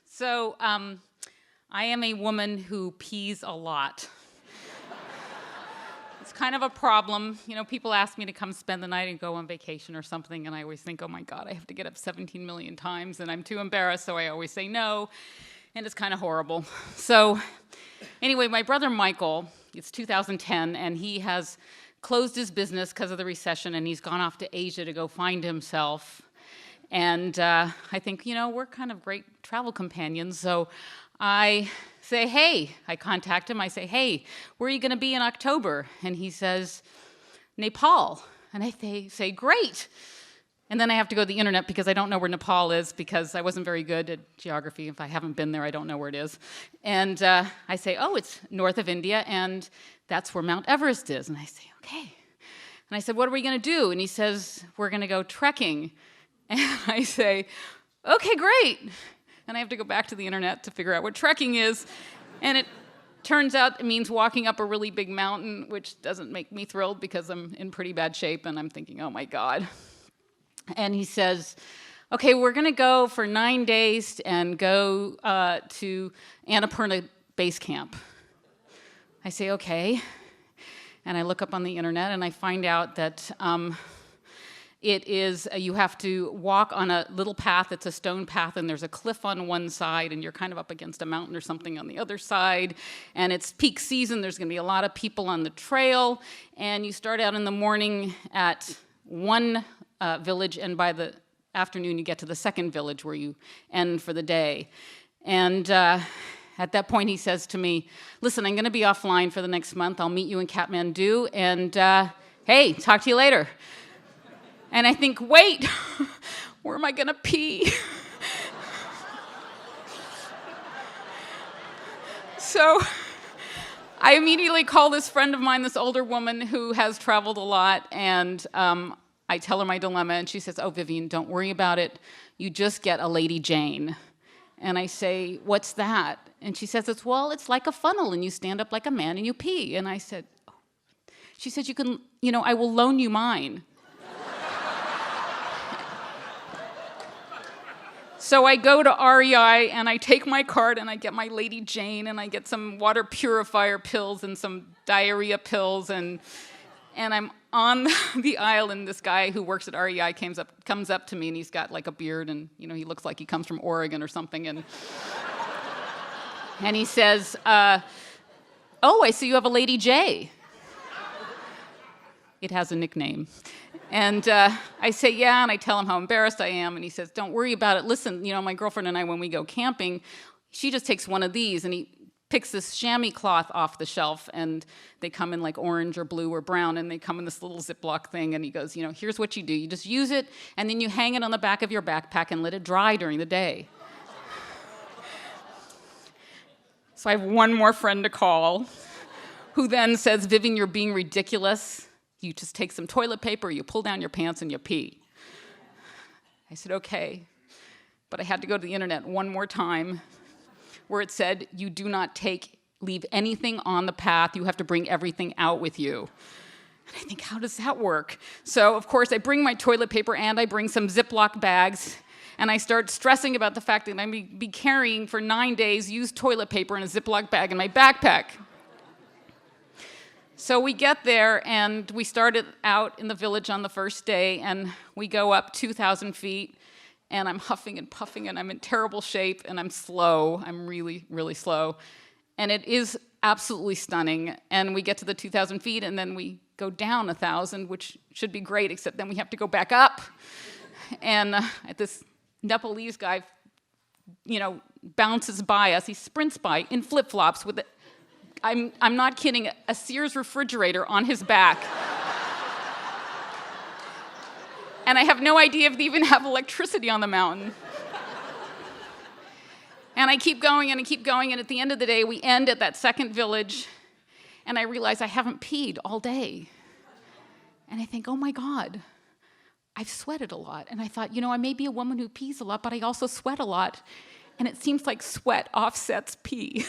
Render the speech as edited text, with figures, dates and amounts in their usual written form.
So I am a woman who pees a lot. It's kind of a problem. You know, people ask me to come spend the night and go on vacation or something, and I always think, oh my God, I have to get up 17 million times, and I'm too embarrassed, so I always say no, and it's kind of horrible. So anyway, my brother Michael, it's 2010, and he has closed his business because of the recession, and he's gone off to Asia to go find himself. And I think, you know, we're kind of great travel companions. So I say, hey, I contact him. I say, hey, where are you going to be in October? And he says, Nepal. And I say, great. And then I have to go to the internet because I don't know where Nepal is because I wasn't very good at geography. If I haven't been there, I don't know where it is. And I say, oh, it's north of India, and that's where Mount Everest is. And I say, okay. And I said, what are we going to do? And he says, we're going to go trekking. And I say, okay, great. And I have to go back to the internet to figure out what trekking is. And it turns out it means walking up a really big mountain, which doesn't make me thrilled because I'm in pretty bad shape and I'm thinking, oh my God. And he says, okay, we're going to go for 9 days and go to Annapurna Base Camp. I say, okay. And I look up on the internet and I find out that it is, you have to walk on a little path. It's a stone path, and there's a cliff on one side, and you're kind of up against a mountain or something on the other side. And it's peak season. There's going to be a lot of people on the trail. And you start out in the morning at one village, and by the afternoon, you get to the second village where you end for the day. And at that point, he says to me, listen, I'm going to be offline for the next month. I'll meet you in Kathmandu, and hey, talk to you later. And I think, wait, where am I going to pee? So I immediately call this friend of mine, this older woman who has traveled a lot, and I tell her my dilemma, and she says, oh, Vivien, don't worry about it. You just get a Lady Jane. And I say, what's that? And she says, it's like a funnel, and you stand up like a man and you pee. And I said, oh. She says, I will loan you mine. So I go to REI and I take my card and I get my Lady Jane and I get some water purifier pills and some diarrhea pills and I'm on the aisle and this guy who works at REI comes up to me and he's got like a beard and he looks like he comes from Oregon or something and he says, oh, I see you have a Lady J. It has a nickname. And I say, yeah, and I tell him how embarrassed I am, and he says, don't worry about it. Listen, my girlfriend and I, when we go camping, she just takes one of these, and he picks this chamois cloth off the shelf, and they come in like orange or blue or brown, and they come in this little Ziploc thing, and he goes, here's what you do. You just use it, and then you hang it on the back of your backpack and let it dry during the day. So I have one more friend to call, who then says, Vivien, you're being ridiculous. You just take some toilet paper, you pull down your pants, and you pee. I said, okay. But I had to go to the internet one more time where it said, you do not leave anything on the path. You have to bring everything out with you. And I think, how does that work? So, of course, I bring my toilet paper and I bring some Ziploc bags. And I start stressing about the fact that I'm going to be carrying for 9 days used toilet paper in a Ziploc bag in my backpack. So we get there, and we started out in the village on the first day, and we go up 2,000 feet, and I'm huffing and puffing, and I'm in terrible shape, and I'm slow. I'm really, really slow. And it is absolutely stunning. And we get to the 2,000 feet, and then we go down 1,000, which should be great, except then we have to go back up. And this Nepalese guy, bounces by us. He sprints by in flip-flops with I'm not kidding, a Sears refrigerator on his back. And I have no idea if they even have electricity on the mountain. And I keep going, and at the end of the day, we end at that second village, and I realize I haven't peed all day. And I think, oh my God, I've sweated a lot. And I thought, I may be a woman who pees a lot, but I also sweat a lot. And it seems like sweat offsets pee.